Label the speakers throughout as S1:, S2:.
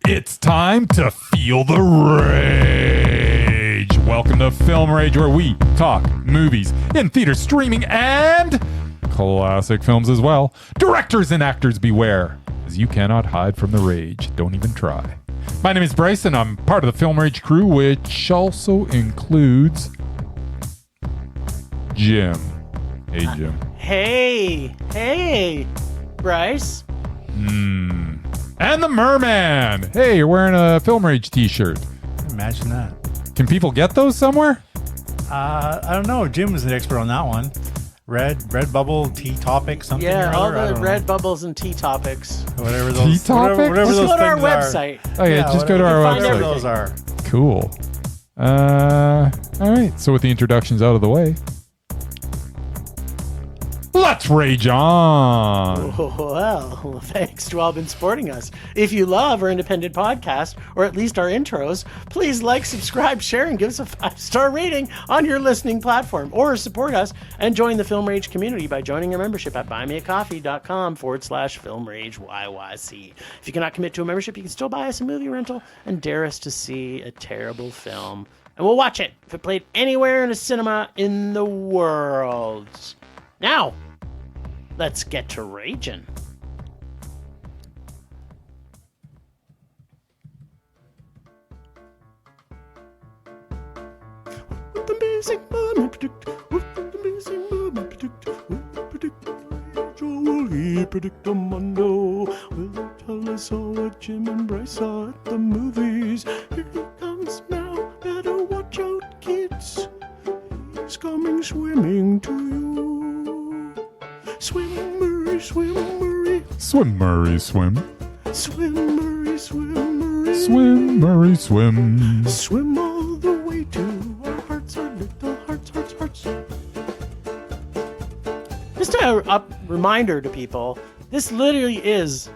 S1: It's time to feel the rage. Welcome to Film Rage, where we talk movies in theater, streaming, and classic films as well. Directors and actors beware, as you cannot hide from the rage. Don't even try. My name is Bryce, and I'm part of the Film Rage crew, which also includes Jim. Hey, Jim.
S2: Hey, Bryce.
S1: And the Merman. Hey, you're wearing a Film Rage t-shirt.
S3: Imagine that.
S1: Can people get those somewhere?
S3: I don't know. Jim was an expert on that one. Red bubble, tea topic, something.
S2: Yeah,
S3: or
S2: all
S3: other.
S2: the red bubbles and tea topics.
S3: Whatever those.
S1: Tea topics?
S3: Whatever
S2: Let's
S3: those
S2: go to our
S3: things are.
S2: website.
S1: Oh yeah, just go to our
S2: find
S1: website.
S3: Whatever those are.
S1: Cool. All right. So with the introductions out of the way, let's rage on.
S2: Well, thanks to all been supporting us. If you love our independent podcast, or at least our intros, please like, subscribe, share, and give us a 5-star rating on your listening platform. Or support us and join the Film Rage community by joining our membership at buymeacoffee.com/Film Rage YYC. If you cannot commit to a membership, you can still buy us a movie rental and dare us to see a terrible film. And we'll watch it if it played anywhere in a cinema in the world. Now, let's get to raging. With the amazing moment predict, with the amazing moment predict, with the predicted rage, or will he predict a mundo? Will he tell us all what Jim and Bryce saw at the movies? Here he comes now, better watch out, kids. He's coming swimming to you. Swim, Murray, swim, Murray.
S1: Swim, Murray, swim.
S2: Swim, Murray, swim, Murray.
S1: Swim, Murray, swim.
S2: Swim all the way to our hearts, our little hearts. Just a reminder to people, this literally is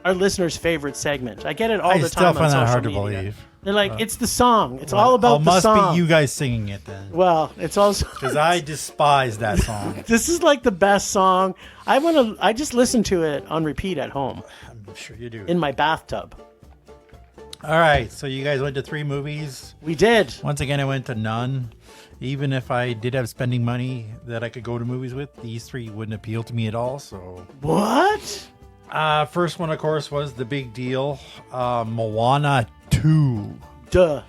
S2: our listeners' favorite segment. I get it all the time on social media.
S3: I still find that hard to believe.
S2: They're like, it's the song. It's all about the song.
S3: Must be you guys singing it then.
S2: Well, it's also...
S3: Because I despise that song.
S2: This is like the best song. I just listen to it on repeat at home.
S3: I'm sure you do.
S2: In my bathtub.
S3: All right, so you guys went to 3 movies.
S2: We did.
S3: Once again, I went to none. Even if I did have spending money that I could go to movies with, these 3 wouldn't appeal to me at all. So
S2: what?
S3: First one, of course, was the big deal, Moana 2.
S2: Duh.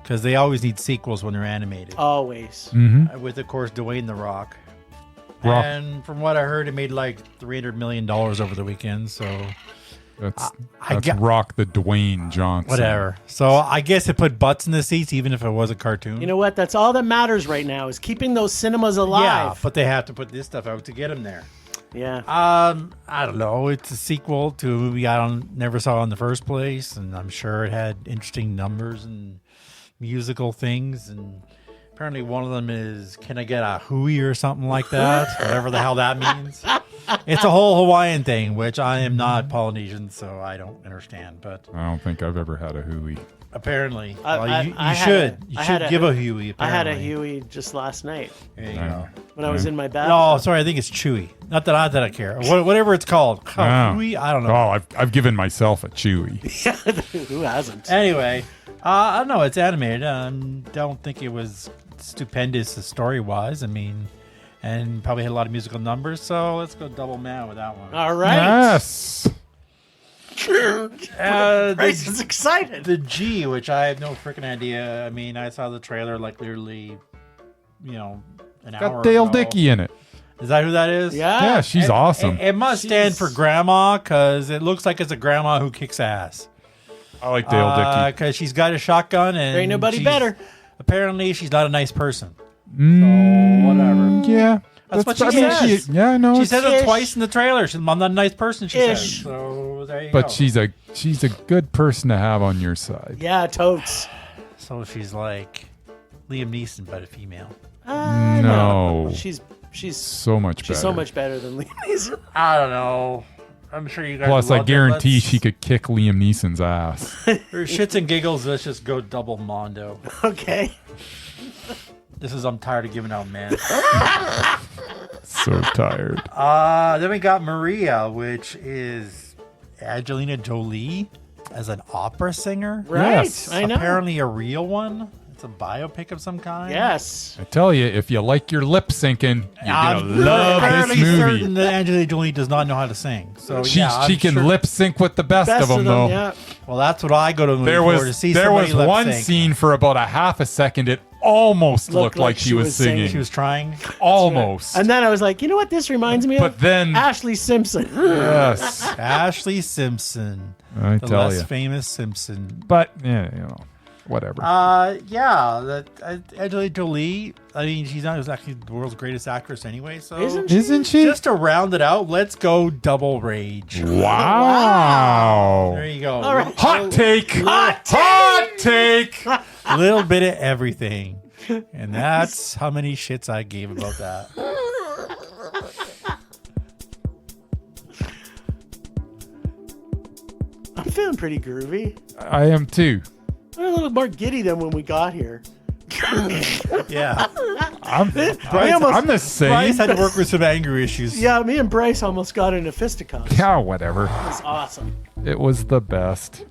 S3: Because they always need sequels when they're animated.
S2: Always.
S1: Mm-hmm.
S3: With, of course, Dwayne The Rock.
S1: Rock.
S3: And from what I heard, it made like $300 million over the weekend. So
S1: That's
S3: I
S1: Rock the Dwayne Johnson.
S3: whatever. So I guess it put butts in the seats, even if it was a cartoon.
S2: You know what? That's all that matters right now is keeping those cinemas alive.
S3: Yeah, but they have to put this stuff out to get them there.
S2: Yeah.
S3: I don't know. It's a sequel to a movie never saw in the first place, and I'm sure it had interesting numbers and musical things. And apparently, one of them is "Can I get a hooey" or something like that, whatever the hell that means. It's a whole Hawaiian thing, which I am not Polynesian, so I don't understand. But
S1: I don't think I've ever had a hooey.
S3: apparently,
S2: I
S3: you
S2: had
S3: should give a hooey. Apparently.
S2: I had a Huey just last night
S3: There you go.
S2: when I was in my bath.
S3: No, sorry, I think it's Chewy. Not that I care. Whatever it's called.
S1: Oh.
S3: Hooey? I don't know.
S1: Oh, I've given myself a chewy.
S2: Who hasn't?
S3: Anyway, I don't know. It's animated. Don't think it was stupendous story-wise. I mean, and probably had a lot of musical numbers. So let's go double man with that one.
S2: All right.
S1: Yes.
S2: Bryce is excited.
S3: The G, which I have no freaking idea. I mean, I saw the trailer like literally, an hour
S1: Got Dale
S3: ago.
S1: Dickey in it.
S3: Is that who that is?
S1: Yeah, she's awesome.
S3: It must stand for grandma because it looks like it's a grandma who kicks ass.
S1: I like Dale Dickey.
S3: Because she's got a shotgun and
S2: There ain't nobody
S3: she's-
S2: better.
S3: Apparently, she's not a nice person. So whatever.
S1: Yeah.
S3: That's what she says.
S1: Yeah, I know.
S3: She
S1: it's-
S3: said it
S2: Ish.
S3: twice in the trailer. I'm not a nice person. She
S2: Ish.
S3: said. So there you go.
S1: But she's a good person to have on your side.
S2: Yeah, totes.
S3: So she's like Liam Neeson, but a female.
S1: No.
S2: She's
S1: So much better.
S2: she's so much better than Liam Neeson.
S3: I don't know. I'm sure you guys.
S1: Plus, I
S3: loved it.
S1: guarantee
S3: Let's-
S1: she could kick Liam Neeson's ass.
S3: For shits and giggles, let's just go double mondo.
S2: Okay.
S3: I'm tired of giving out, man.
S1: So tired.
S3: Then we got Maria, which is Angelina Jolie. as an opera singer.
S4: Right,
S1: Yes.
S4: I know.
S3: Apparently a real one. It's a biopic of some kind.
S4: Yes.
S1: I tell you, if you like your lip syncing, you're gonna
S3: I'm
S1: love
S3: fairly
S1: this movie.
S3: certain that Angelina Jolie does not know how to sing. So
S1: She
S3: yeah,
S1: she
S3: I'm
S1: can
S3: sure-
S1: lip sync with the best of them, though.
S4: yeah.
S3: Well, that's what I go to the movie
S1: There
S3: for, to
S1: was
S3: see
S1: there
S3: somebody
S1: was
S3: lip
S1: one
S3: sync.
S1: scene for about a half a second. It almost looked like she was singing.
S3: She was trying.
S1: Almost.
S4: And then I was like, you know what this reminds me of?
S1: But then-
S4: Ashley Simpson.
S1: Yes,
S3: Ashley Simpson,
S1: I
S3: the
S1: tell
S3: less
S1: you.
S3: famous Simpson.
S1: But yeah, whatever.
S3: Angelina Jolie. I mean, she's not exactly the world's greatest actress anyway. So
S4: Isn't she?
S1: Isn't she?
S3: just to round it out, let's go double rage.
S1: Wow.
S3: There you go.
S4: All right.
S1: Hot take.
S4: Hot
S1: take.
S3: A little bit of everything. And that's how many shits I gave about that.
S4: I'm feeling pretty groovy.
S1: I am too.
S4: I'm a little more giddy than when we got here.
S3: Yeah.
S1: I'm
S4: almost-
S1: I'm the same.
S3: Bryce had to work with some anger issues.
S4: Yeah, me and Bryce almost got into fisticuffs.
S1: Yeah, whatever.
S4: That's awesome.
S1: It was the best.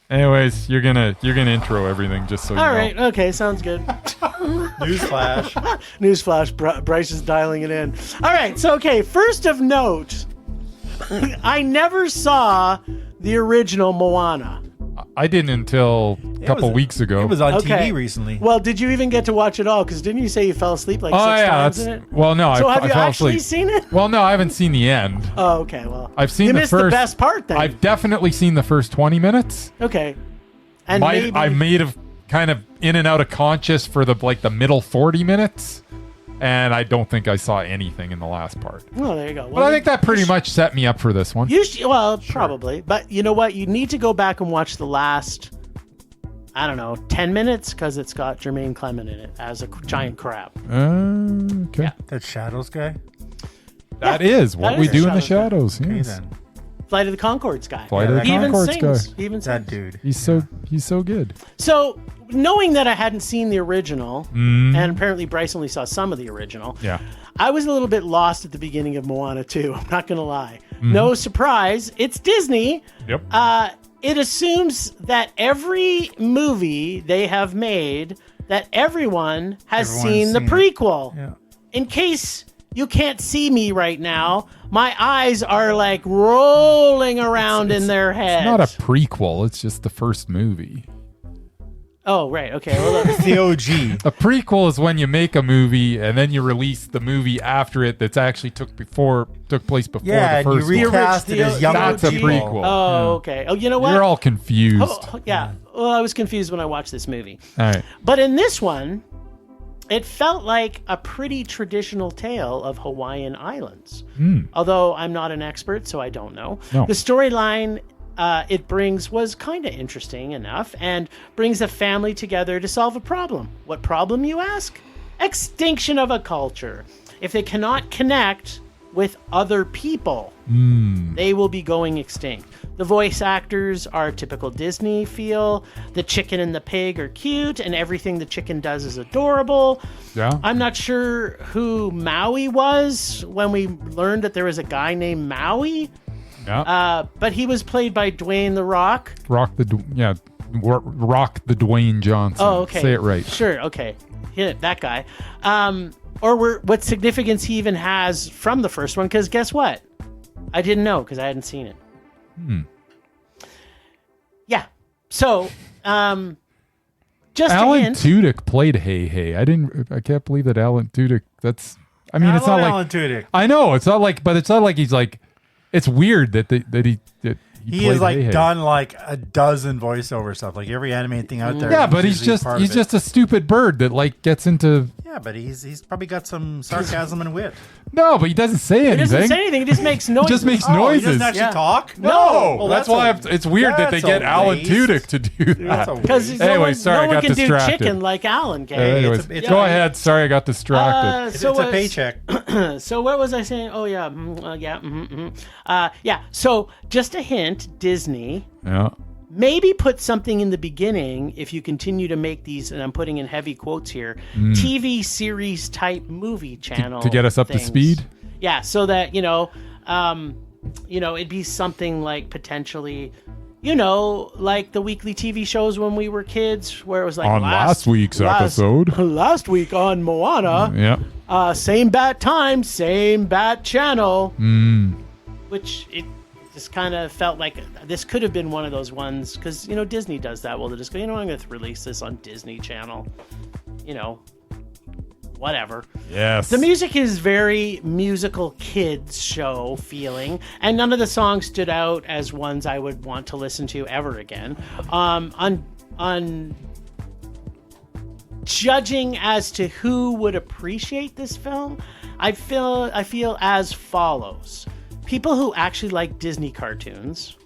S1: Anyways, you're gonna intro everything just so you
S4: All
S1: know.
S4: right. Okay. Sounds good.
S3: Newsflash.
S4: Newsflash. Bryce is dialing it in. All right. So, okay. First of note, I never saw the original Moana.
S1: I didn't until a couple weeks ago.
S3: It was on
S4: Okay.
S3: TV recently.
S4: Well, did you even get to watch it all? Because didn't you say you fell asleep like
S1: Oh
S4: six
S1: yeah,
S4: times
S1: that's
S4: in it?
S1: well. No,
S4: So
S1: I
S4: have you
S1: fell
S4: actually
S1: asleep.
S4: seen it?
S1: Well, no, I haven't seen the end.
S4: Oh, okay. Well,
S1: I've seen
S4: you
S1: the
S4: missed
S1: first.
S4: the best part then.
S1: I've definitely seen the first 20 minutes.
S4: Okay. And maybe
S1: I may have kind of in and out of conscious for the middle 40 minutes, and I don't think I saw anything in the last part.
S4: Well, there you go. Well,
S1: But I think that pretty much set me up for this one.
S4: Well, probably. But you know what? You need to go back and watch the last, I don't know, 10 minutes because it's got Jermaine Clement in it as a giant crab.
S1: Okay.
S4: Yeah.
S3: That Shadows guy?
S1: That is what
S4: that
S1: we
S4: is
S1: do
S4: a
S1: in the
S4: Shadows
S1: shadows.
S3: Okay,
S1: Yes.
S3: then.
S4: Flight of the Conchords guy.
S1: Flight of the
S4: He even
S1: Conchords
S4: sings.
S1: guy.
S4: He even
S3: That
S4: sings.
S3: dude.
S1: He's so good.
S4: So, knowing that I hadn't seen the original,
S1: Mm.
S4: and apparently Bryce only saw some of the original,
S1: Yeah.
S4: I was a little bit lost at the beginning of Moana 2. I'm not going to lie.
S1: Mm-hmm.
S4: No surprise. It's Disney.
S1: Yep.
S4: It assumes that every movie they have made, that everyone has
S3: Everyone's
S4: seen the
S3: seen it.
S4: prequel.
S3: Yeah.
S4: In case you can't see me right now, my eyes are like rolling around in their head.
S1: It's not a prequel. It's just the first movie.
S4: Oh, right. Okay. Well, look.
S3: It's the OG.
S1: A prequel is when you make a movie and then you release the movie after it that's actually took place before
S3: Yeah,
S1: the
S3: and
S1: first
S3: you
S1: one.
S3: recast it as younger
S1: That's a
S3: people.
S1: prequel.
S4: Oh, okay. Oh, you know what?
S1: You're all confused.
S4: Oh, yeah. Well, I was confused when I watched this movie.
S1: All right.
S4: But in this one, it felt like a pretty traditional tale of Hawaiian Islands. Although I'm not an expert, so I don't know.
S1: No.
S4: The storyline it brings was kind of interesting enough and brings a family together to solve a problem. What problem, you ask? Extinction of a culture. If they cannot connect with other people, they will be going extinct. The voice actors are typical Disney feel. The chicken and the pig are cute, and everything the chicken does is adorable.
S1: Yeah.
S4: I'm not sure who Maui was when we learned that there was a guy named Maui,
S1: Yeah.
S4: but he was played by Dwayne The Rock.
S1: Rock the Dwayne Johnson.
S4: Oh, okay.
S1: Say it right.
S4: Sure, okay. Yeah, that guy. What significance he even has from the first one, because guess what? I didn't know because I hadn't seen it. Yeah. So, just a
S1: Alan
S4: hint.
S1: Tudyk played Hey Hey. I can't believe that Alan Tudyk. It's not like
S3: Alan Tudyk.
S1: I know it's not like he's like. It's weird that he
S3: He
S1: played
S3: has like
S1: Hey Hey.
S3: done like a dozen voiceover stuff, like every animated thing out there.
S1: Yeah, but he's
S3: usually
S1: just
S3: part of
S1: he's
S3: it.
S1: just a stupid bird that like gets into.
S3: Yeah, but he's probably got some sarcasm and wit.
S1: No, but he doesn't say
S4: He
S1: anything.
S4: doesn't say anything. He just makes noise.
S1: Just makes
S3: Oh, he
S1: noises.
S3: doesn't actually
S4: Yeah.
S3: talk?
S1: No,
S3: Well,
S1: that's
S3: that's
S1: why
S3: a-
S1: it's weird that they
S3: that's
S1: get
S3: a
S1: Alan
S3: waste.
S1: Tudyk to do
S3: That's a
S1: that.
S4: Because
S3: waste.
S1: Anyway, sorry, I
S4: no one
S1: got
S4: can
S1: distracted.
S4: do chicken like Alan can.
S1: Anyways,
S3: it's
S1: go
S3: a-
S1: ahead. Sorry, I got distracted.
S3: It's
S4: So
S3: a paycheck.
S4: So what was I saying? Oh yeah, yeah. So just a hint, Disney.
S1: Yeah.
S4: Maybe put something in the beginning if you continue to make these, and I'm putting in heavy quotes here, TV series type movie channel
S1: To get us up to
S4: things.
S1: speed?
S4: Yeah, so that it'd be something like potentially like the weekly TV shows when we were kids, where it was like
S1: On last week's episode.
S4: Last week on Moana.
S1: Yeah.
S4: Same bat time, same bat channel.
S1: Mm.
S4: Which it just kind of felt like this could have been one of those ones, because, Disney does that. Well, they just go, I'm going to release this on Disney Channel. Whatever.
S1: Yes.
S4: The music is very musical kids show feeling, and none of the songs stood out as ones I would want to listen to ever again. On judging as to who would appreciate this film, I feel as follows. People who actually like Disney cartoons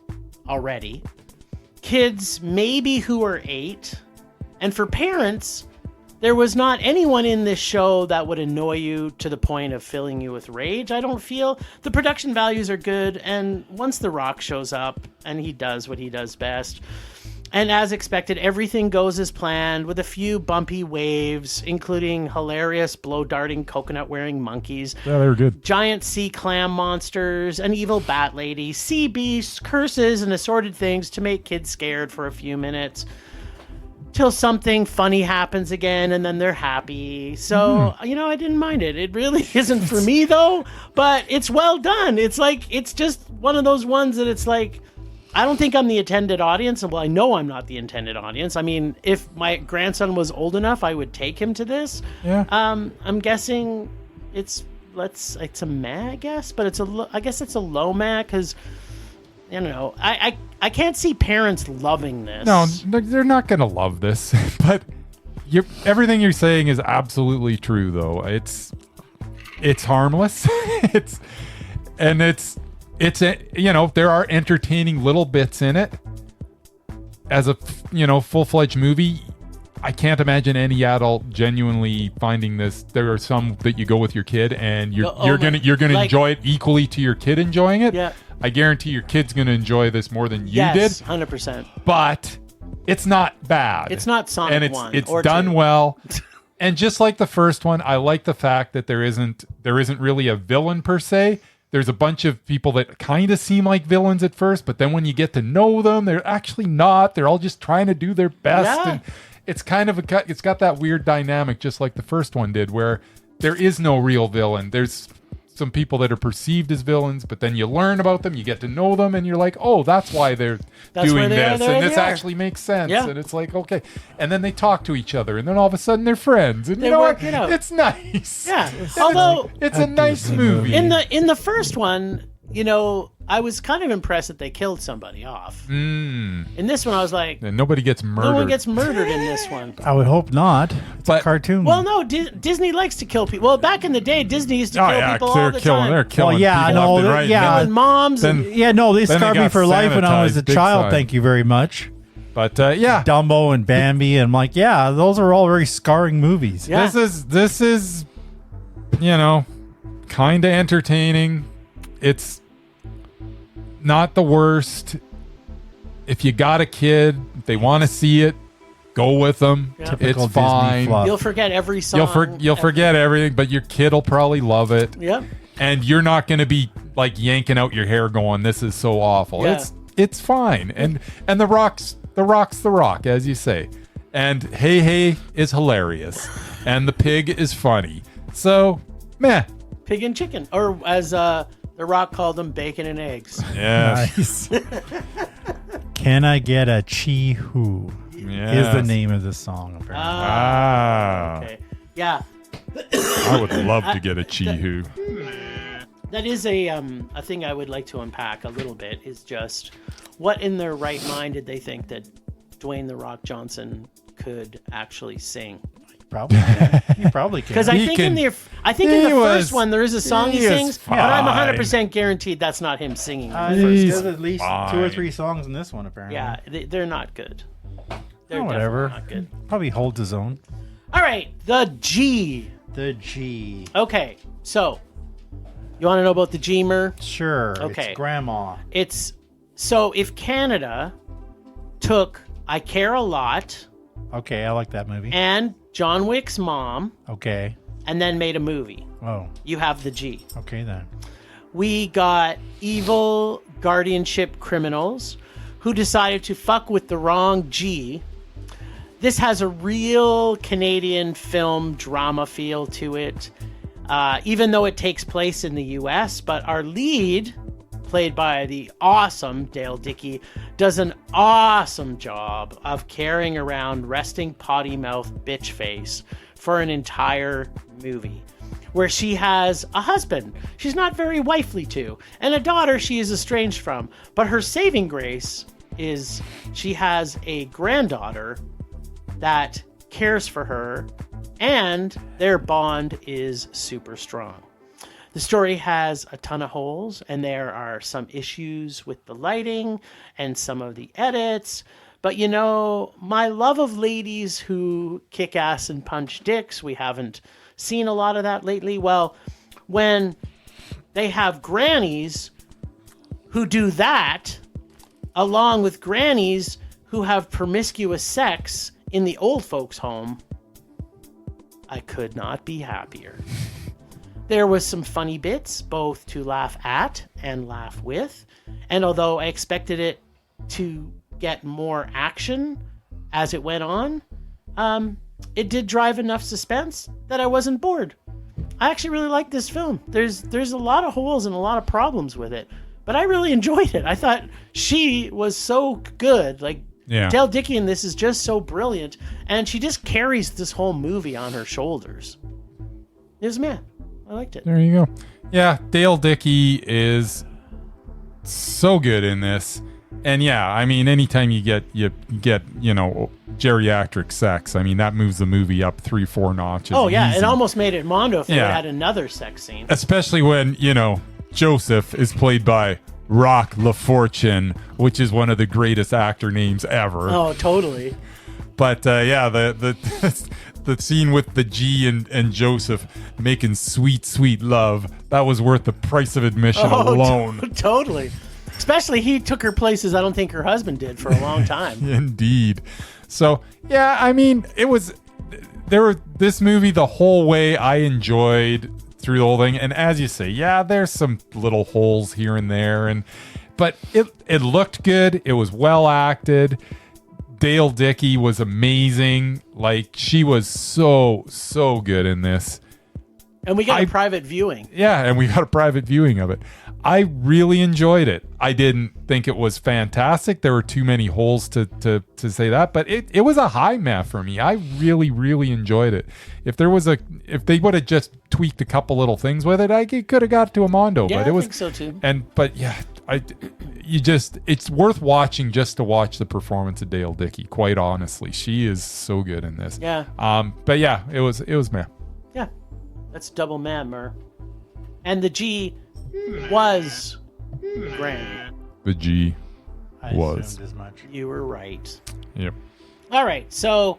S4: already, kids maybe who are 8, and for parents, there was not anyone in this show that would annoy you to the point of filling you with rage. I don't feel the production values are good, and once The Rock shows up and he does what he does best, and as expected, everything goes as planned with a few bumpy waves, including hilarious blow-darting coconut-wearing monkeys.
S1: Yeah, they were good.
S4: Giant sea clam monsters, an evil bat lady, sea beasts, curses, and assorted things to make kids scared for a few minutes. Till something funny happens again, and then they're happy. So, I didn't mind it. It really isn't for me, though, but it's well done. It's just one of those ones that it's like, I don't think I'm the intended audience. Well, I know I'm not the intended audience. I mean, if my grandson was old enough, I would take him to this.
S1: Yeah.
S4: I'm guessing it's a meh, I guess, but I guess it's a low meh, because, I can't see parents loving this.
S1: No, they're not going to love this. But everything you're saying is absolutely true, though. It's harmless. There are entertaining little bits in it. As a full-fledged movie, I can't imagine any adult genuinely finding this. There are some that you go with your kid, and you're gonna enjoy it equally to your kid enjoying it.
S4: Yeah.
S1: I guarantee your kid's gonna enjoy this more than you did.
S4: Yes, 100%.
S1: But it's not bad.
S4: It's not Sonic
S1: and
S4: 1
S1: it's
S4: or
S1: done
S4: 2.
S1: well. And just like the first one, I like the fact that there isn't really a villain per se. There's a bunch of people that kind of seem like villains at first, but then when you get to know them, they're actually not. They're all just trying to do their best.
S4: Yeah.
S1: And it's it's got that weird dynamic, just like the first one did, where there is no real villain. There's some people that are perceived as villains, but then you learn about them, you get to know them, and you're like, oh, that's why they're doing this, and this actually makes sense.
S4: Yeah.
S1: And it's like, okay. And then they talk to each other, and then all of a sudden they're friends. And
S4: They
S1: you know
S4: work
S1: what?
S4: it out.
S1: It's nice.
S4: Yeah.
S1: And
S4: Although
S1: it's a nice movie.
S4: in the first one, I was kind of impressed that they killed somebody off. In this one, I was like,
S1: And nobody gets murdered.
S4: no one gets murdered in this one.
S3: I would hope not. It's
S1: But-
S3: a cartoon.
S4: Well, no, Disney likes to kill people. Well, back in the day, Disney used to kill people all the time.
S1: They're killing
S3: Well, yeah,
S1: people
S3: no,
S1: left and right.
S3: yeah.
S4: Killing moms.
S1: Then-
S4: and,
S3: yeah, no, they
S1: Then they
S3: scarred me
S1: got
S3: for life when I was a
S1: sanitized big
S3: child.
S1: time.
S3: Thank you very much.
S1: But yeah,
S3: Dumbo and Bambi, and I'm like, yeah, those are all very scarring movies.
S4: Yeah.
S1: this is kind of entertaining. It's not the worst. If you got a kid, they want to see it, go with them.
S4: Yeah.
S3: Typical
S1: It's
S3: Disney
S1: fine.
S3: fluff.
S4: you'll forget every song.
S1: You'll forget everything, but your kid will probably love it.
S4: Yep.
S1: And you're not going to be like yanking out your hair going, this is so awful.
S4: Yeah.
S1: It's fine. And the rock's the rock, as you say. And Hey is hilarious. And the pig is funny. So, meh.
S4: Pig and chicken. Or as The Rock called them, bacon and eggs.
S1: Yeah.
S3: Nice. Can I Get a Chi-Hoo is the name of the song, apparently.
S4: Okay. Yeah.
S1: I would love to get a Chi-Hoo.
S4: That is a thing I would like to unpack a little bit, is just what in their right mind did they think that Dwayne "The Rock" Johnson could actually sing?
S3: Probably can. You probably can.
S4: Because I think in the first one there is a song he
S1: he is
S4: sings, but I'm
S1: fine.
S4: 100% guaranteed that's not him singing. In the
S3: there's
S4: first one.
S3: at least
S1: fine.
S3: 2 or 3 songs in this one, apparently.
S4: Yeah, they're not good. They're
S3: Whatever.
S4: definitely not good.
S3: Probably holds his own.
S4: All right, the G.
S3: The G.
S4: Okay, so you want to know about the G-mer?
S3: Sure.
S4: Okay.
S3: It's grandma.
S4: It's so if Canada took I Care a Lot
S3: Okay, I like that movie.
S4: and John Wick's mom
S3: Okay.
S4: and then made a movie,
S3: Oh,
S4: you have the G.
S3: okay then.
S4: We got evil guardianship criminals who decided to fuck with the wrong G. This has a real Canadian film drama feel to it, even though it takes place in the U.S., but our lead, played by the awesome Dale Dickey, does an awesome job of carrying around resting potty mouth bitch face for an entire movie, where she has a husband she's not very wifely to, and a daughter she is estranged from. But her saving grace is she has a granddaughter that cares for her, and their bond is super strong. The story has a ton of holes, and there are some issues with the lighting and some of the edits. But you know, my love of ladies who kick ass and punch dicks, we haven't seen a lot of that lately. Well, when they have grannies who do that, along with grannies who have promiscuous sex in the old folks' home, I could not be happier. There was some funny bits, both to laugh at and laugh with. And although I expected it to get more action as it went on, it did drive enough suspense that I wasn't bored. I actually really liked this film. There's a lot of holes and a lot of problems with it, but I really enjoyed it. I thought she was so good. Like,
S1: Yeah.
S4: Dale Dickey in this is just so brilliant, and she just carries this whole movie on her shoulders. It was man. I liked it.
S1: There you go. Yeah, Dale Dickey is so good in this. And yeah, I mean, anytime you get geriatric sex, I mean, that moves the movie up 3-4 notches.
S4: Oh yeah,
S1: easy.
S4: it almost made it Mondo if
S1: Yeah.
S4: it had another sex scene.
S1: Especially when, Joseph is played by Rock LaFortune, which is one of the greatest actor names ever.
S4: Oh, totally.
S1: But yeah, the scene with the G and Joseph making sweet love, that was worth the price of admission alone.
S4: Totally. Especially he took her places I don't think her husband did for a long time.
S1: Indeed. So yeah, I mean, this movie the whole way I enjoyed through the whole thing. And as you say, yeah, there's some little holes here and there, but it looked good. It was well acted. Dale Dickey was amazing. Like, she was so good in this.
S4: And we got a private viewing.
S1: Yeah, and we got a private viewing of it. I really enjoyed it. I didn't think it was fantastic. There were too many holes to say that, but it was a high math for me. I really enjoyed it. If they would have just tweaked a couple little things with it, it could have got to a Mondo.
S4: Yeah,
S1: but it was,
S4: I think so too.
S1: But yeah, it's worth watching just to watch the performance of Dale Dickey. Quite honestly, she is so good in this.
S4: Yeah.
S1: But yeah, it was meh.
S4: Yeah, that's double man, Mur. And the G was Granny.
S1: The G
S3: I
S1: was.
S3: assumed as much.
S4: You were right.
S1: Yep.
S4: All right, so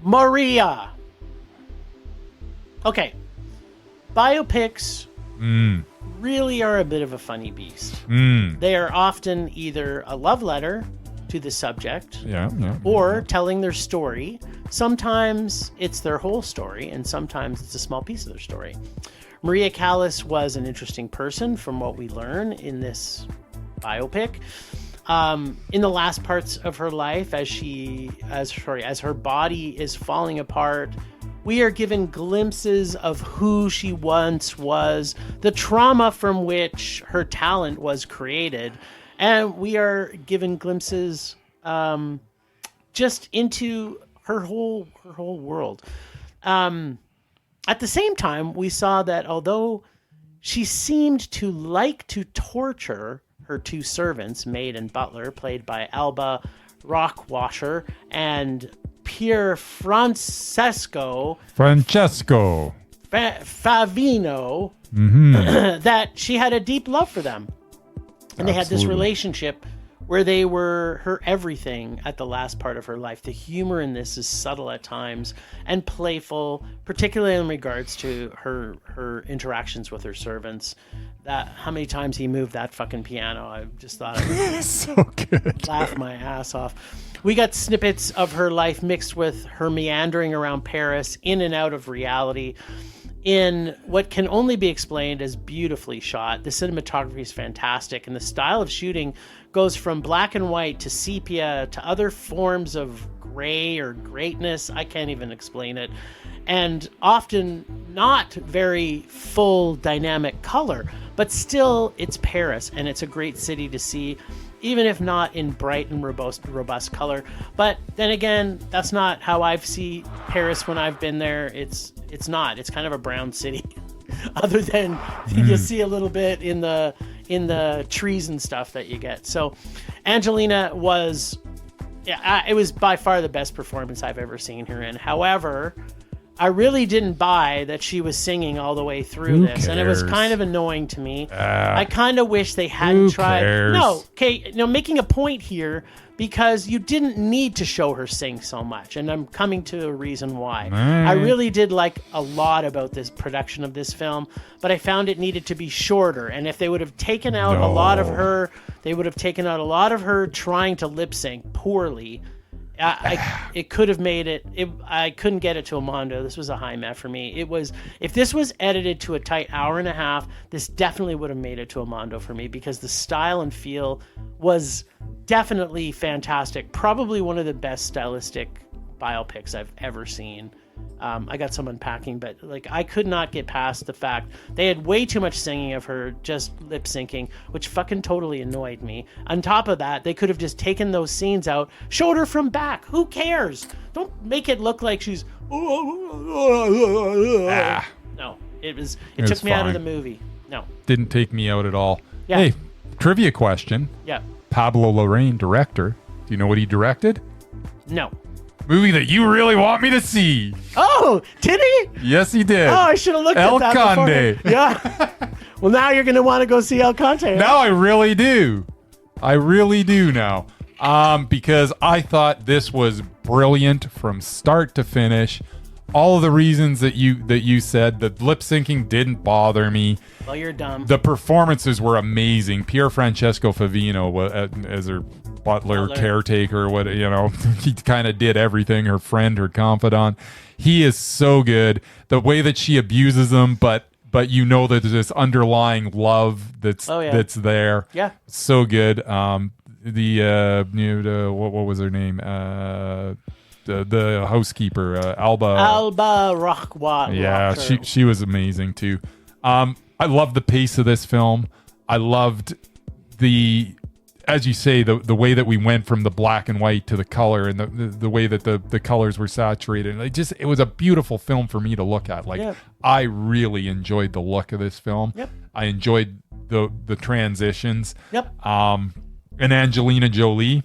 S4: Maria. Okay, biopics really are a bit of a funny beast. They are often either a love letter to the subject,
S1: Yeah.
S4: or telling their story. Sometimes it's their whole story, and sometimes it's a small piece of their story. Maria Callas was an interesting person from what we learn in this biopic. In the last parts of her life, as her body is falling apart, we are given glimpses of who she once was, the trauma from which her talent was created, and we are given glimpses just into her whole world. At the same time, we saw that although she seemed to like to torture her two servants, maid and butler, played by Alba Rockwasher and Pier Francesco Favino, that she had a deep love for them. And they had this relationship where they were her everything at the last part of her life. The humor in this is subtle at times and playful, particularly in regards to her interactions with her servants. That how many times he moved that fucking piano, I just thought it was
S1: So good.
S4: laugh my ass off. We got snippets of her life mixed with her meandering around Paris, in and out of reality. in what can only be explained as beautifully shot. The cinematography is fantastic, and the style of shooting goes from black and white to sepia to other forms of gray or greatness. I can't even explain it. And often not very full dynamic color, but still it's Paris, and it's a great city to see, even if not in bright and robust color. But then again, that's not how I see Paris when I've been there. It's not. It's kind of a brown city, other than you see a little bit in the trees and stuff that you get. So Angelina was, it was by far the best performance I've ever seen her in. However, I really didn't buy that she was singing all the way through
S1: Who
S4: this, and it was
S1: cares?
S4: kind of annoying to me. I kind of wish they hadn't tried.
S1: Cares?
S4: No, okay, making a point here, because you didn't need to show her sing so much, and I'm coming to a reason why. I really did like a lot about this production of this film, but I found it needed to be shorter, and if they would have taken out a lot of her, they would have taken out a lot of her trying to lip sync poorly. It could have made it. I couldn't get it to a Mondo. This was a high met for me. It was, if this was edited to a tight hour and a half, this definitely would have made it to a Mondo for me, because the style and feel was definitely fantastic. Probably one of the best stylistic biopics I've ever seen. I got some unpacking, but I could not get past the fact they had way too much singing of her just lip syncing, which fucking totally annoyed me. On top of that, they could have just taken those scenes out, showed her from back. Who cares? Don't make it look like she's. No, it took me out of the movie. No,
S1: Didn't take me out at all.
S4: Yeah.
S1: Hey, trivia question.
S4: yeah,
S1: Pablo Larraín, director. Do you know what he directed?
S4: no.
S1: Movie that you really want me to see.
S4: Oh, did he?
S1: Yes, he did.
S4: Oh, I should have looked
S1: El
S4: at that
S1: Conde.
S4: before. Yeah. Well, now you're gonna want to go see El Conde.
S1: Now I really do. I really do now. Because I thought this was brilliant from start to finish. All of the reasons that you said, the lip syncing didn't bother me.
S4: Well, you're dumb.
S1: The performances were amazing. Pier Francesco Favino as her butler, caretaker, he kind of did everything. Her friend, her confidant. He is so good. The way that she abuses him, but you know that there's this underlying love that's there.
S4: Yeah.
S1: So good. What was her name? The housekeeper, Alba
S4: Rockwa.
S1: Yeah, she was amazing too. I loved the pace of this film. I loved as you say, the way that we went from the black and white to the color, and the way that the colors were saturated. It was a beautiful film for me to look at. I really enjoyed the look of this film.
S4: Yep.
S1: I enjoyed the transitions.
S4: Yep.
S1: And Angelina Jolie,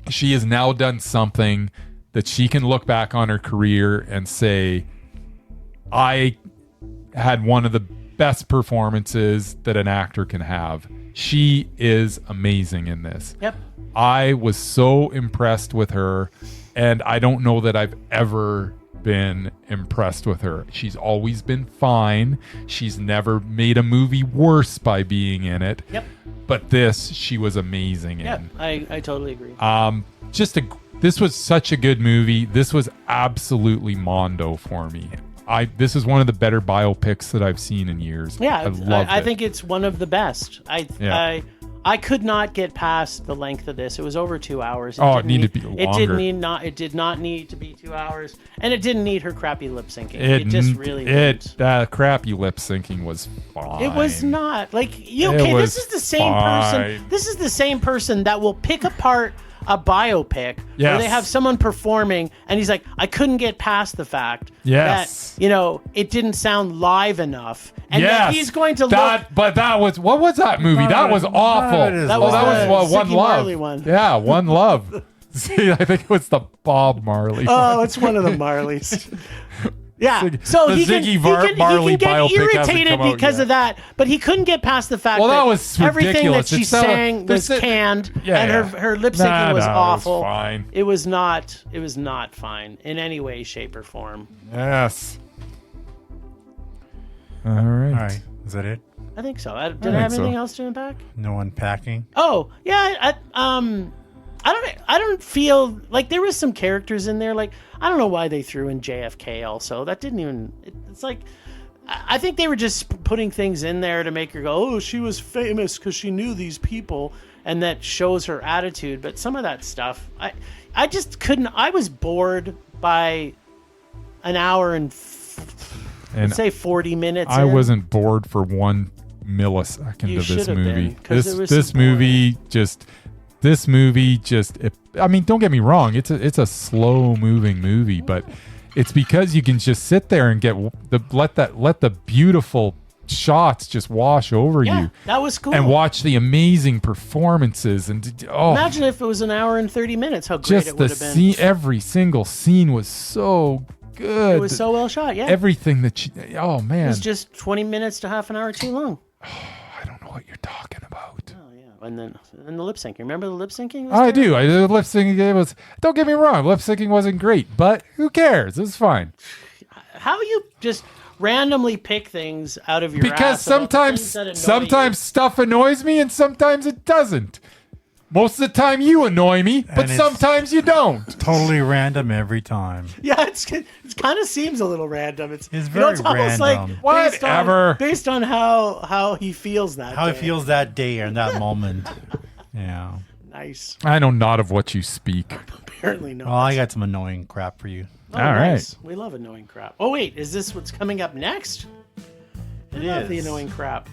S1: she has now done something that she can look back on her career and say, I had one of the best performances that an actor can have. She is amazing in this.
S4: Yep.
S1: I was so impressed with her, and I don't know that I've ever been impressed with her. She's always been fine. She's never made a movie worse by being in it.
S4: Yep.
S1: But she was amazing in.
S4: Yeah, I totally agree.
S1: This was such a good movie. This was absolutely Mondo for me. This is one of the better biopics that I've seen in years.
S4: Yeah,
S1: I loved it.
S4: I think it's one of the best. I could not get past the length of this. It was over 2 hours.
S1: It needed to be longer.
S4: It did not need to be 2 hours, and it didn't need her crappy lip syncing. It just really didn't.
S1: Crappy lip syncing was fine.
S4: It was not
S1: This
S4: is the same person. This is the same person that will pick apart a biopic where they have someone performing, and he's like, I couldn't get past the fact that it didn't sound live enough, and that he's going to look.
S1: But that was, what was that movie? That was awful.
S4: That was
S1: One
S4: Ziggy
S1: Love.
S4: Marley one.
S1: Yeah, One Love. See, I think it was the Bob Marley.
S4: Oh, it's one of the Marleys. Yeah, so
S1: the
S4: he
S1: Ziggy
S4: can
S1: Marley
S4: get
S1: biopic
S4: irritated
S1: hasn't come out
S4: because
S1: yet.
S4: of that, but he couldn't get past the fact
S1: that was
S4: everything that
S1: ridiculous.
S4: she sang was canned, and her lip syncing was awful.
S1: It was fine.
S4: It was not fine in any way, shape, or form.
S1: Yes. All right.
S3: Is that it?
S4: I think so. Did I have anything else to unpack?
S3: No unpacking?
S4: Oh, yeah. I don't feel like there was some characters in there. Like, I don't know why they threw in JFK also. That didn't even. It's like I think they were just putting things in there to make her go, oh, she was famous because she knew these people, and that shows her attitude. But some of that stuff, I just couldn't. I was bored by an hour and let's say 40 minutes.
S1: I
S4: in.
S1: wasn't bored for 1 millisecond
S4: You
S1: of this
S4: should have
S1: movie.
S4: been, 'cause it was
S1: This
S4: so
S1: movie just. I mean, don't get me wrong. It's a slow moving movie, but it's because you can just sit there and let the beautiful shots just wash over
S4: Yeah,
S1: you
S4: that was cool.
S1: and watch the amazing performances
S4: Imagine if it was an hour and 30 minutes, how great
S1: just
S4: it
S1: the
S4: would have been.
S1: scene. Every single scene was so good.
S4: It was so well shot, yeah.
S1: Everything that oh
S4: It
S1: man,
S4: was just 20 minutes to half an hour too long.
S1: I don't know what you're talking about.
S4: Oh, yeah. And then the lip syncing. Remember the lip syncing?
S1: I do. The lip syncing. It was. Don't get me wrong. Lip syncing wasn't great, but who cares? It's fine.
S4: How you just randomly pick things out of your
S1: Because
S4: ass about the things that annoy
S1: sometimes stuff annoys me and sometimes it doesn't. Most of the time you annoy me, but
S3: it's-
S1: sometimes you don't.
S3: Totally random every time.
S4: you. Yeah, it kind of seems a little random. It's
S3: very
S4: it's almost
S3: random.
S4: like
S1: Whatever.
S4: based on how he feels that
S3: How
S4: day.
S3: it feels that day or in that moment. Yeah.
S4: Nice.
S1: I know not of what you speak.
S4: Apparently not.
S3: Well, I got some annoying crap for you.
S4: Oh,
S1: all right.
S4: nice. We love annoying crap. Oh wait, is this what's coming up next? I love the
S3: is.
S4: annoying crap.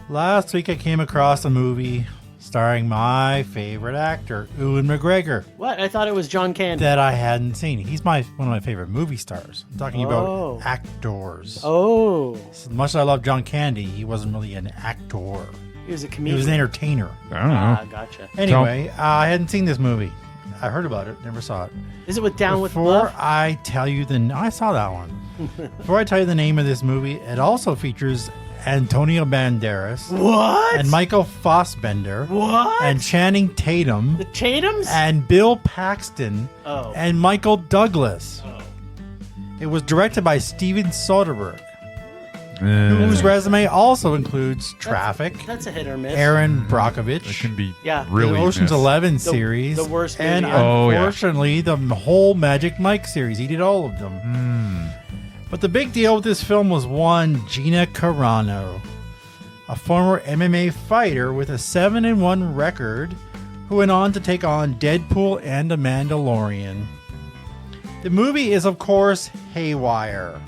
S3: Last week I came across a movie starring my favorite actor, Ewan McGregor,
S4: What? I thought it was John Candy.
S3: that I hadn't seen. He's one of my favorite movie stars. I'm talking
S4: Oh.
S3: about actors.
S4: Oh,
S3: As much as I love John Candy, he wasn't really an actor.
S4: he was a
S3: He
S4: comedian.
S3: was an entertainer.
S1: I don't know.
S4: Ah, gotcha.
S3: Anyway, I hadn't seen this movie. I heard about it, never saw it.
S4: Is it with Down with
S3: Before
S4: Love?
S3: I tell you I saw that one. Before I tell you the name of this movie, it also features Antonio Banderas
S4: What?
S3: and Michael Fassbender
S4: What?
S3: and Channing Tatum
S4: the Tatums?
S3: and Bill Paxton
S4: Oh.
S3: and Michael Douglas. It was directed by Steven Soderbergh, whose resume also includes Traffic,
S4: That's a hit or miss.
S3: Aaron
S1: It
S3: Brockovich,
S1: can be
S4: Yeah.
S1: really
S3: the Ocean's
S1: miss.
S3: 11 series,
S4: the worst
S3: and
S4: movie ever.
S1: Oh, yeah.
S3: unfortunately, the whole Magic Mike series. He did all of them. But the big deal with this film was one Gina Carano, a former MMA fighter with a 7-1 record, who went on to take on Deadpool and The Mandalorian. The movie is, of course, Haywire,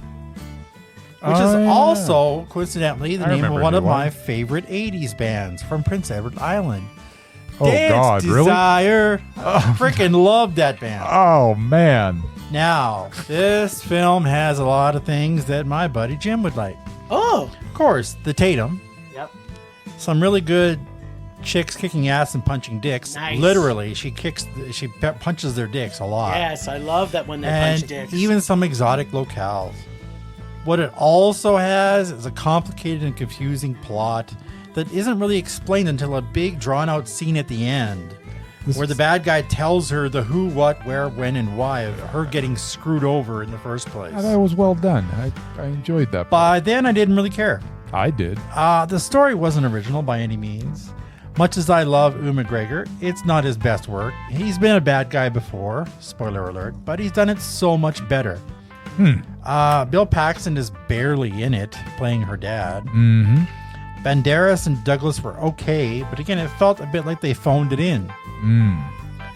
S3: which is
S1: yeah.
S3: also, coincidentally, the
S1: I
S3: name of
S1: remember
S3: one of
S1: Haywire.
S3: my favorite 80s bands from Prince Edward Island.
S1: Oh,
S3: Dance
S1: God, really?
S3: Desire. I freaking love that band.
S1: Oh man.
S3: Now, this film has a lot of things that my buddy Jim would like.
S4: Oh.
S3: Of course, the Tatum,
S4: Yep.
S3: some really good chicks kicking ass and punching dicks.
S4: Nice.
S3: Literally, she punches their dicks a lot.
S4: Yes, I love that when they
S3: And
S4: punch dicks.
S3: even some exotic locales. What it also has is a complicated and confusing plot that isn't really explained until a big drawn-out scene at the end, where the bad guy tells her the who, what, where, when, and why of her getting screwed over in the first place.
S1: I thought it was well done. I enjoyed that.
S3: By then, I didn't really care.
S1: I did.
S3: The story wasn't original by any means. Much as I love Ewan McGregor, it's not his best work. He's been a bad guy before, spoiler alert, but he's done it so much better. Bill Paxton is barely in it, playing her dad.
S1: Mm-hmm.
S3: Banderas and Douglas were okay, but again, it felt a bit like they phoned it in.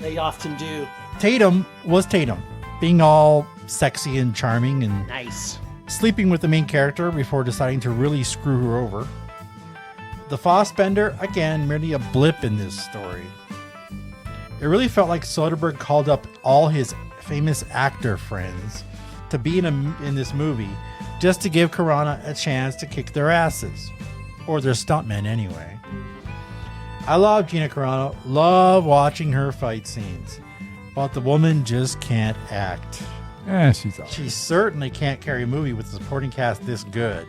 S4: They often do.
S3: Tatum was Tatum, being all sexy and charming and
S4: Nice.
S3: sleeping with the main character before deciding to really screw her over. The Fassbender, again, merely a blip in this story. It really felt like Soderbergh called up all his famous actor friends to be in this movie just to give Carano a chance to kick their asses. Or their stuntmen, anyway. I love Gina Carano, love watching her fight scenes. But the woman just can't act.
S1: She's all
S3: She certainly can't carry a movie with a supporting cast this good.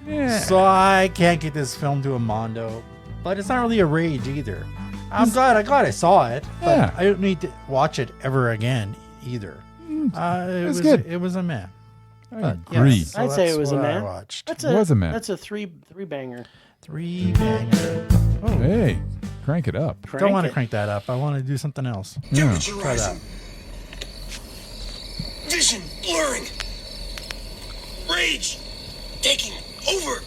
S1: Yeah.
S3: So I can't get this film to a Mondo, but it's not really a rage either. I'm glad I saw it, but
S1: Yeah.
S3: I don't need to watch it ever again either. It was
S1: good.
S3: It was a meh.
S1: I agree.
S3: Yes, so
S4: I'd say
S3: that's
S4: it was a
S3: what I
S4: meh.
S3: watched.
S4: That's
S1: It was a man.
S4: That's a three banger.
S3: 3 banger. Oh,
S1: Hey, crank it up.
S3: don't want to
S4: it.
S3: crank that up. I want to do something else.
S1: Yeah.
S3: Try that.
S5: vision blurring. Rage taking over.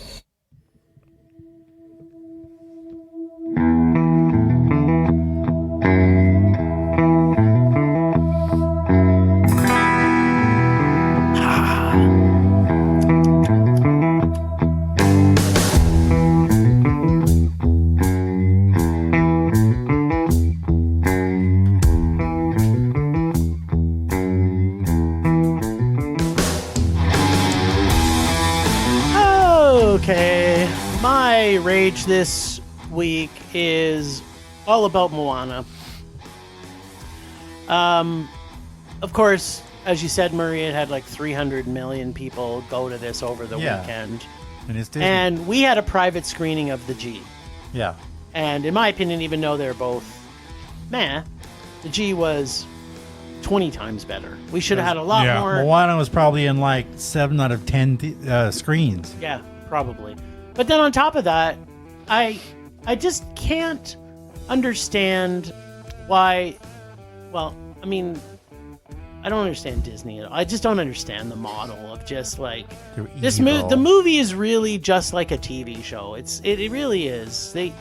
S4: Okay, my rage this week is all about Moana. Of course, as you said, Maria, it had like 300 million people go to this over the weekend.
S3: And it's Disney.
S4: And we had a private screening of the G.
S3: Yeah.
S4: And in my opinion, even though they're both meh, the G was 20 times better. We should have had a lot more.
S3: Moana was probably in like 7 out of 10 screens.
S4: Yeah, probably. But then on top of that, I just can't understand why. Well, I mean, I don't understand Disney at all. I just don't understand the model of just like this. The movie is really just like a TV show. It really is. They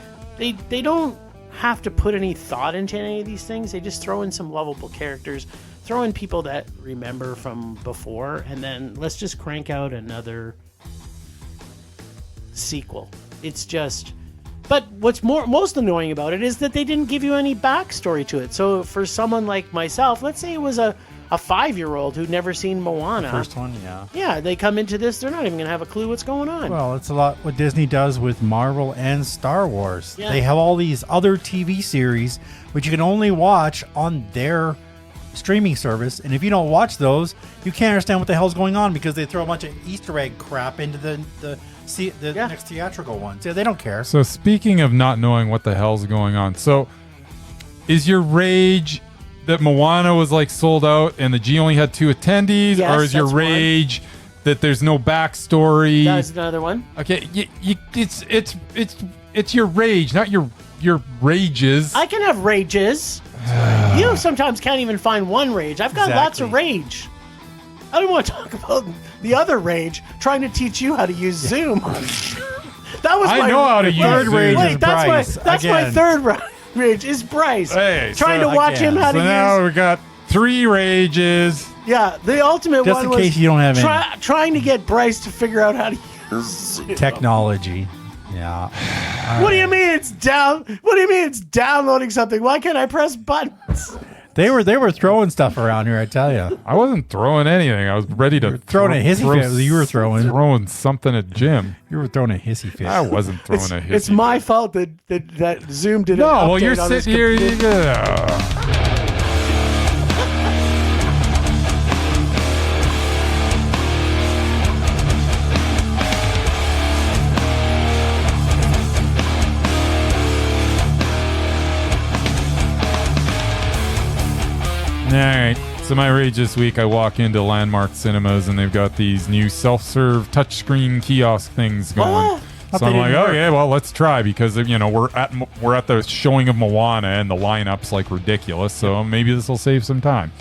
S4: don't have to put any thought into any of these things. They just throw in some lovable characters, throw in people that remember from before, and then let's just crank out another sequel. It's just. But what's most annoying about it is that they didn't give you any backstory to it. So for someone like myself, let's say it was a 5-year-old who'd never seen Moana.
S3: First one, yeah.
S4: Yeah, they come into this, they're not even going to have a clue what's going on.
S3: Well, it's a lot what Disney does with Marvel and Star Wars.
S4: Yeah.
S3: They have all these other TV series which you can only watch on their streaming service, and if you don't watch those, you can't understand what the hell's going on because they throw a bunch of Easter egg crap into the next theatrical ones. Yeah, they don't care.
S1: So speaking of not knowing what the hell's going on, so is your rage that Moana was like sold out and the G only had 2 attendees,
S4: Yes,
S1: or is your
S4: that's one.
S1: rage that there's no backstory?
S4: That's another one.
S1: Okay, it's your rage, not your rages.
S4: I can have rages. You sometimes can't even find one rage. I've got lots of rage. I don't want to talk about the other rage, trying to teach you how to use Zoom. That was
S1: I know how to use
S3: third
S1: Zoom.
S3: rage.
S4: Wait,
S3: is
S4: that's
S3: Bryce
S4: my
S3: again.
S4: third rage is Bryce.
S1: Hey,
S4: trying
S1: so
S4: to watch
S3: again.
S4: him how
S1: So
S4: to
S1: now
S4: use.
S1: we got 3 rages.
S4: Yeah, the ultimate
S3: Just
S4: one
S3: in
S4: was
S3: case you don't have any.
S4: trying to get Bryce to figure out how to use Zoom.
S3: Technology. Yeah.
S4: What do you mean it's down? What do you mean it's downloading something? Why can't I press buttons?
S3: They were throwing stuff around here, I tell you.
S1: I wasn't throwing anything. I was ready to
S3: throwing a hissy fit. You were throwing
S1: something at Jim.
S3: You were throwing a hissy fit.
S1: I wasn't throwing a hissy.
S4: It's my fault that Zoom didn't.
S1: No, well,
S4: update
S1: you're
S4: on his
S1: sitting here.
S4: computer.
S1: All right. So my rage this week, I walk into Landmark Cinemas and they've got these new self-serve touchscreen kiosk things going.
S4: Oh,
S1: So I'm
S3: they
S1: like,
S3: didn't work.
S1: okay, well, let's try because we're at the showing of Moana and the lineup's like ridiculous. So maybe this will save some time.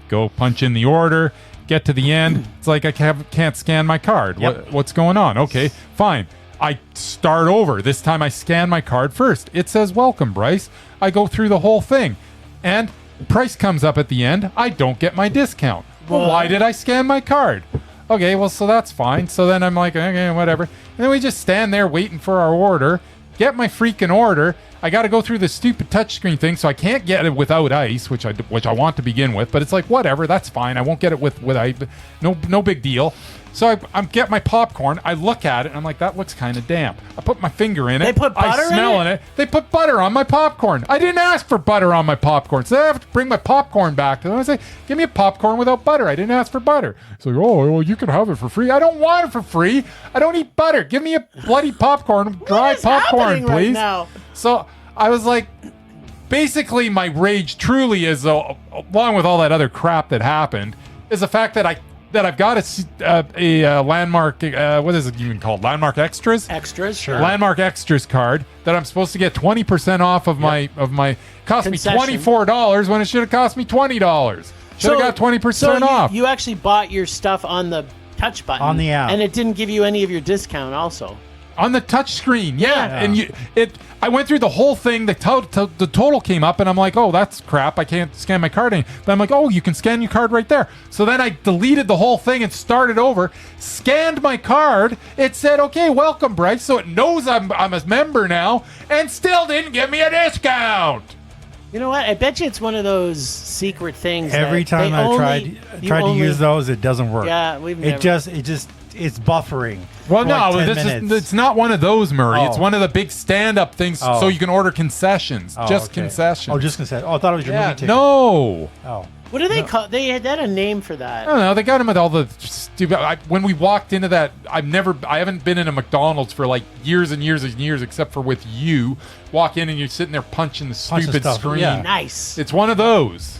S1: Go punch in the order, get to the end. It's like I can't scan my card.
S3: Yep.
S1: What's going on? Okay, fine. I start over. This time I scan my card first. It says, welcome, Bryce. I go through the whole thing. And price comes up at the end. I don't get my discount. Well, why did I scan my card? Okay, well, so that's fine. So then I'm like, okay, whatever. And then we just stand there waiting for our order, get my freaking order. I got to go through this stupid touchscreen thing, so I can't get it without ice, which I want to begin with. But it's like, whatever, that's fine. I won't get it with ice. No big deal. So I get my popcorn. I look at it, and I'm like, that looks kind of damp. I put my finger in it.
S4: They put butter
S1: I smell
S4: in it?
S1: it. They put butter on my popcorn. I didn't ask for butter on my popcorn. So I have to bring my popcorn back to them. I say, give me a popcorn without butter. I didn't ask for butter. It's like, oh, well, you can have it for free. I don't want it for free. I don't eat butter. Give me a bloody popcorn, dry
S4: What is
S1: popcorn,
S4: happening right
S1: please.
S4: now?
S1: So I was like, basically my rage truly is, along with all that other crap that happened, is the fact that I've got a Landmark, what is it even called? Landmark Extras?
S4: Extras, sure.
S1: Landmark Extras card that I'm supposed to get 20% off of my cost
S4: Concession.
S1: me $24 when it should have cost me $20. Should have got 20% off.
S4: You actually bought your stuff on the touch button.
S3: On the app.
S4: And it didn't give you any of your discount also.
S1: On the touch screen, yeah. And I went through the whole thing. The total came up, and I'm like, oh, that's crap. I can't scan my card anymore. But I'm like, oh, you can scan your card right there. So then I deleted the whole thing and started over, scanned my card. It said, okay, welcome, Bryce. So it knows I'm a member now, and still didn't give me a discount.
S4: You know what? I bet you it's one of those secret things.
S3: Every time I tried to use those, it doesn't work.
S4: Yeah,
S3: it's buffering.
S1: Well,
S3: for
S1: no,
S3: like 10 minutes.
S1: it's not one of those, Murray.
S3: Oh.
S1: It's one of the big stand-up things, so you can order concessions. Just
S3: okay.
S1: concessions.
S3: Oh, just concessions. Oh, I thought it was your movie ticket.
S1: No.
S3: Oh.
S4: What do they call? They had a name for that.
S1: I don't know. They got them with all the stupid. When we walked into that, I haven't been in a McDonald's for like years and years and years, except for with you. Walk in and you're sitting there punching the stupid
S3: stuff.
S1: screen.
S3: Yeah.
S4: Nice.
S1: It's one of those.